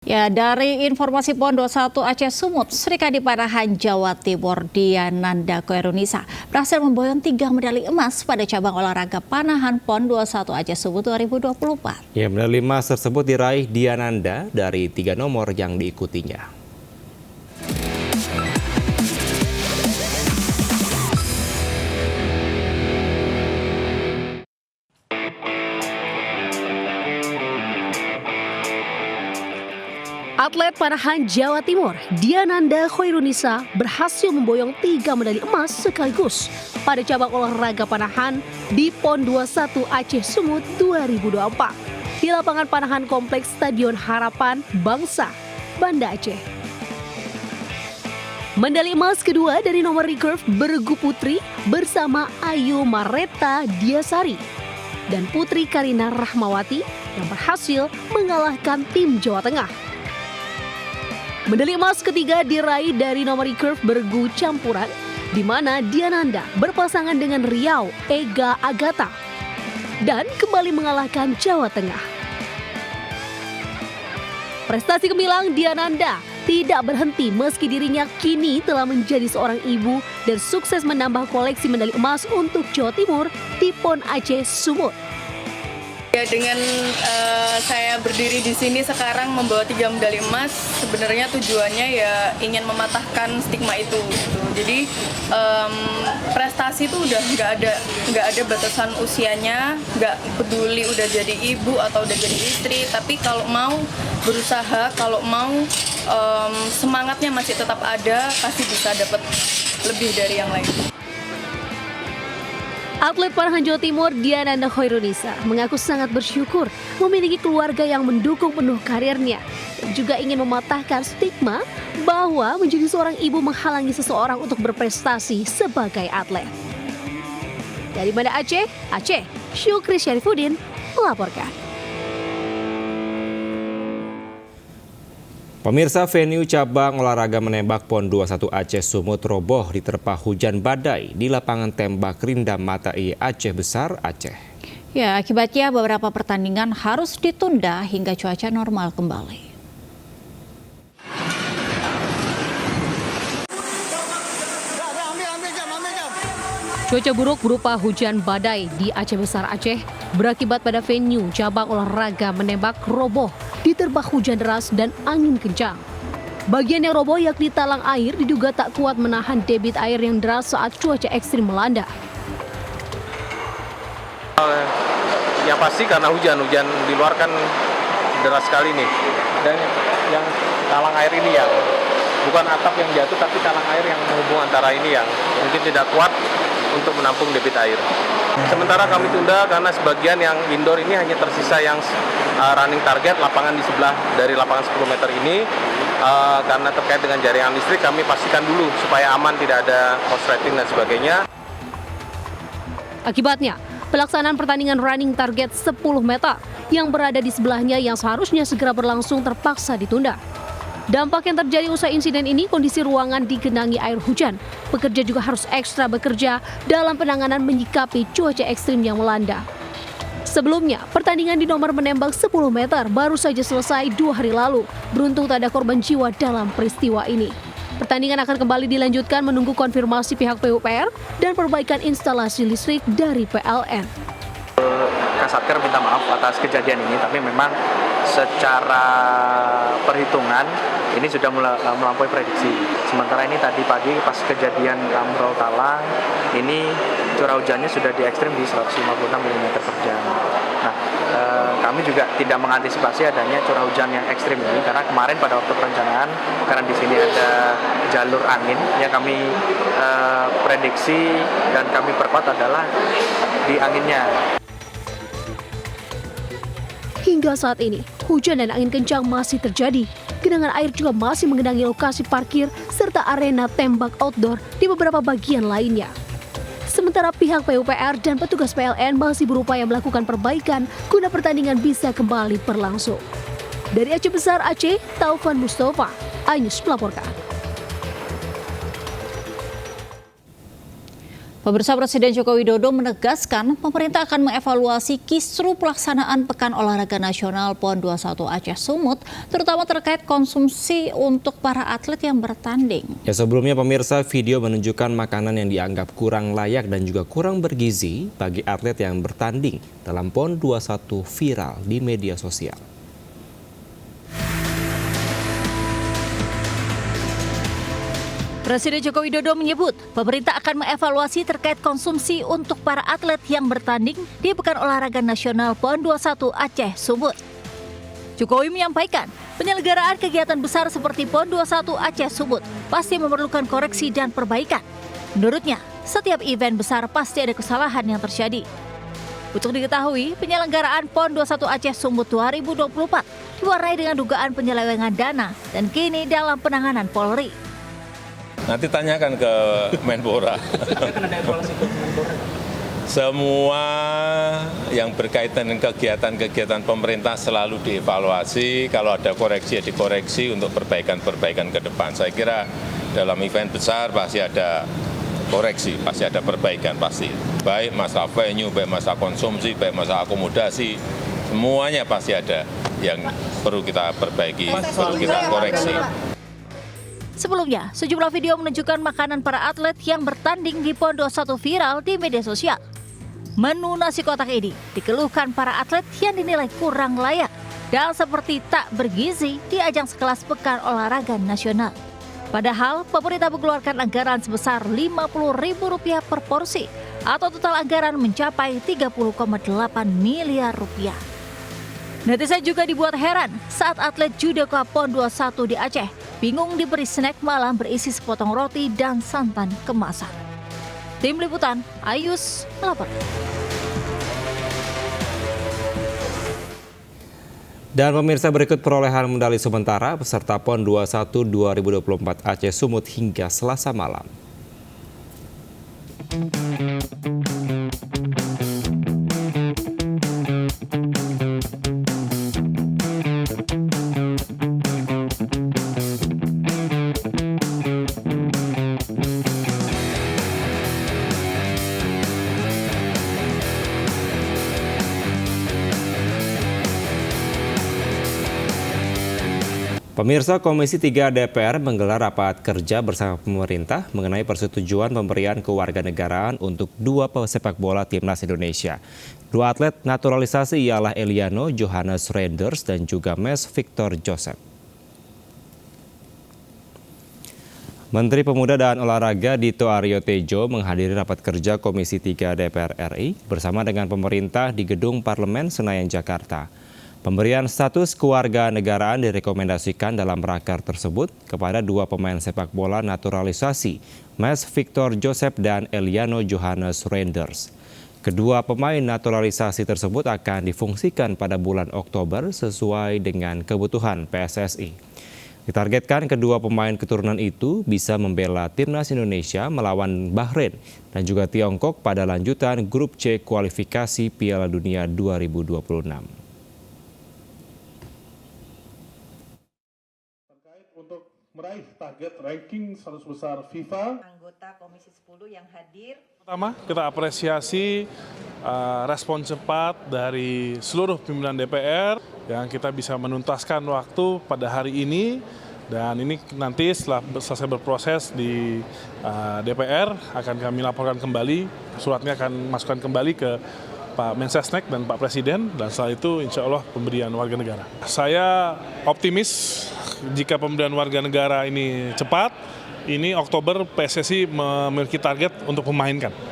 Ya, dari informasi PON 21 Aceh Sumut, Sri Kandi Panahan Jawa Timur Diananda Koirunisa berhasil memboyong 3 medali emas pada cabang olahraga panahan PON 21 Aceh Sumut 2024. Ya, medali emas tersebut diraih Diananda dari 3 nomor yang diikutinya. Atlet panahan Jawa Timur, Diananda Koirunisa berhasil memboyong 3 medali emas sekaligus pada cabang olahraga panahan di PON 21 Aceh Sumut 2024 di lapangan panahan kompleks Stadion Harapan Bangsa, Banda Aceh. Medali emas kedua dari nomor recurve bergu putri bersama Ayu Mareta Diasari dan Putri Karina Rahmawati yang berhasil mengalahkan tim Jawa Tengah. Medali emas ketiga diraih dari nomor recurve bergu campuran, di mana Diananda berpasangan dengan Riau Ega Agata dan kembali mengalahkan Jawa Tengah. Prestasi gemilang Diananda tidak berhenti meski dirinya kini telah menjadi seorang ibu dan sukses menambah koleksi medali emas untuk Jawa Timur di PON Aceh Sumut. Ya, dengan saya berdiri di sini sekarang membawa 3 medali emas, sebenarnya tujuannya ya ingin mematahkan stigma itu. Gitu. Jadi prestasi itu udah nggak ada batasan usianya, nggak peduli udah jadi ibu atau udah jadi istri. Tapi kalau mau berusaha, kalau mau semangatnya masih tetap ada, pasti bisa dapat lebih dari yang lain. Atlet panahan Jawa Timur Diananda Koirunisa mengaku sangat bersyukur memiliki keluarga yang mendukung penuh karirnya dan juga ingin mematahkan stigma bahwa menjadi seorang ibu menghalangi seseorang untuk berprestasi sebagai atlet. Dari Banda Aceh, Syukri Syarifuddin melaporkan. Pemirsa, venue cabang olahraga menembak PON 21 Aceh Sumut roboh diterpa hujan badai di lapangan tembak Rindam Matai Aceh Besar, Aceh. Ya, akibatnya beberapa pertandingan harus ditunda hingga cuaca normal kembali. Cuaca buruk berupa hujan badai di Aceh Besar, Aceh berakibat pada venue cabang olahraga menembak roboh diterpa hujan deras dan angin kencang. Bagian yang roboh yakni talang air diduga tak kuat menahan debit air yang deras saat cuaca ekstrim melanda. Yang pasti karena hujan di luar kan deras sekali nih. Dan yang talang air ini yang bukan atap yang jatuh tapi talang air yang menghubung antara ini yang mungkin tidak kuat untuk menampung debit air. Sementara kami tunda karena sebagian yang indoor ini hanya tersisa yang running target lapangan di sebelah dari lapangan 10 meter ini. Karena terkait dengan jaringan listrik kami pastikan dulu supaya aman, tidak ada korsleting dan sebagainya. Akibatnya, pelaksanaan pertandingan running target 10 meter yang berada di sebelahnya yang seharusnya segera berlangsung terpaksa ditunda. Dampak yang terjadi usai insiden ini, kondisi ruangan digenangi air hujan. Pekerja juga harus ekstra bekerja dalam penanganan menyikapi cuaca ekstrim yang melanda. Sebelumnya, pertandingan di nomor menembak 10 meter baru saja selesai 2 hari lalu. Beruntung tak ada korban jiwa dalam peristiwa ini. Pertandingan akan kembali dilanjutkan menunggu konfirmasi pihak PUPR dan perbaikan instalasi listrik dari PLN. Kasatker minta maaf atas kejadian ini, tapi memang secara perhitungan ini sudah melampaui prediksi. Sementara ini tadi pagi pas kejadian Amrol Talang, ini curah hujannya sudah di ekstrim di 156 mm per jam. Nah, kami juga tidak mengantisipasi adanya curah hujan yang ekstrim ini karena kemarin pada waktu perencanaan, karena di sini ada jalur angin, yang kami prediksi dan kami perkuat adalah di anginnya. Hingga saat ini, hujan dan angin kencang masih terjadi. Genangan air juga masih menggenangi lokasi parkir serta arena tembak outdoor di beberapa bagian lainnya. Sementara pihak PUPR dan petugas PLN masih berupaya melakukan perbaikan guna pertandingan bisa kembali berlangsung. Dari Aceh Besar, Aceh, Taufan Mustafa, iNews melaporkan. Pemirsa, Presiden Joko Widodo menegaskan pemerintah akan mengevaluasi kisru pelaksanaan Pekan Olahraga Nasional PON 21 Aceh Sumut, terutama terkait konsumsi untuk para atlet yang bertanding. Ya, sebelumnya pemirsa, video menunjukkan makanan yang dianggap kurang layak dan juga kurang bergizi bagi atlet yang bertanding dalam PON 21 viral di media sosial. Presiden Joko Widodo menyebut pemerintah akan mengevaluasi terkait konsumsi untuk para atlet yang bertanding di Pekan Olahraga Nasional PON 21 Aceh Sumut. Jokowi menyampaikan penyelenggaraan kegiatan besar seperti PON 21 Aceh Sumut pasti memerlukan koreksi dan perbaikan. Menurutnya, setiap event besar pasti ada kesalahan yang terjadi. Untuk diketahui, penyelenggaraan PON 21 Aceh Sumut 2024 diwarnai dengan dugaan penyelewengan dana dan kini dalam penanganan Polri. Nanti tanyakan ke Menpora. Semua yang berkaitan dengan kegiatan-kegiatan pemerintah selalu dievaluasi. Kalau ada koreksi ya dikoreksi untuk perbaikan-perbaikan ke depan. Saya kira dalam event besar pasti ada koreksi, pasti ada perbaikan pasti. Baik masalah venue, baik masalah konsumsi, baik masalah akomodasi, semuanya pasti ada yang perlu kita perbaiki, perlu kita koreksi. Sebelumnya, sejumlah video menunjukkan makanan para atlet yang bertanding di PON 21 viral di media sosial. Menu nasi kotak ini dikeluhkan para atlet yang dinilai kurang layak dan seperti tak bergizi di ajang sekelas Pekan Olahraga Nasional. Padahal, pemerintah mengeluarkan anggaran sebesar Rp50.000 per porsi atau total anggaran mencapai Rp30,8 miliar. Netizen juga dibuat heran saat atlet judoka PON 21 di Aceh bingung diberi snack malam berisi sepotong roti dan santan kemasan. Tim Liputan, Ayus melaporkan. Dan pemirsa, berikut perolehan medali sementara peserta PON 21 2024 Aceh Sumut hingga Selasa malam. Pemirsa, Komisi 3 DPR menggelar rapat kerja bersama pemerintah mengenai persetujuan pemberian kewarganegaraan untuk 2 pesepak bola timnas Indonesia. 2 atlet naturalisasi ialah Eliano Johannes Reinders dan juga Mes Victor Joseph. Menteri Pemuda dan Olahraga Dito Aryo Tejo menghadiri rapat kerja Komisi 3 DPR RI bersama dengan pemerintah di Gedung Parlemen Senayan, Jakarta. Pemberian status kewarganegaraan direkomendasikan dalam raker tersebut kepada 2 pemain sepak bola naturalisasi, Mes Victor Joseph dan Eliano Johannes Reinders. Kedua pemain naturalisasi tersebut akan difungsikan pada bulan Oktober sesuai dengan kebutuhan PSSI. Ditargetkan kedua pemain keturunan itu bisa membela timnas Indonesia melawan Bahrain dan juga Tiongkok pada lanjutan grup C kualifikasi Piala Dunia 2026. Meraih target ranking 100 besar FIFA. Anggota Komisi 10 yang hadir. Pertama, kita apresiasi respon cepat dari seluruh pimpinan DPR yang kita bisa menuntaskan waktu pada hari ini. Dan ini nanti setelah selesai berproses di DPR akan kami laporkan kembali, suratnya akan masukkan kembali ke Pak Mensesnek dan Pak Presiden, dan setelah itu insya Allah pemberian warga negara. Saya optimis jika pemberian warga negara ini cepat, ini Oktober PSSI memiliki target untuk memainkan.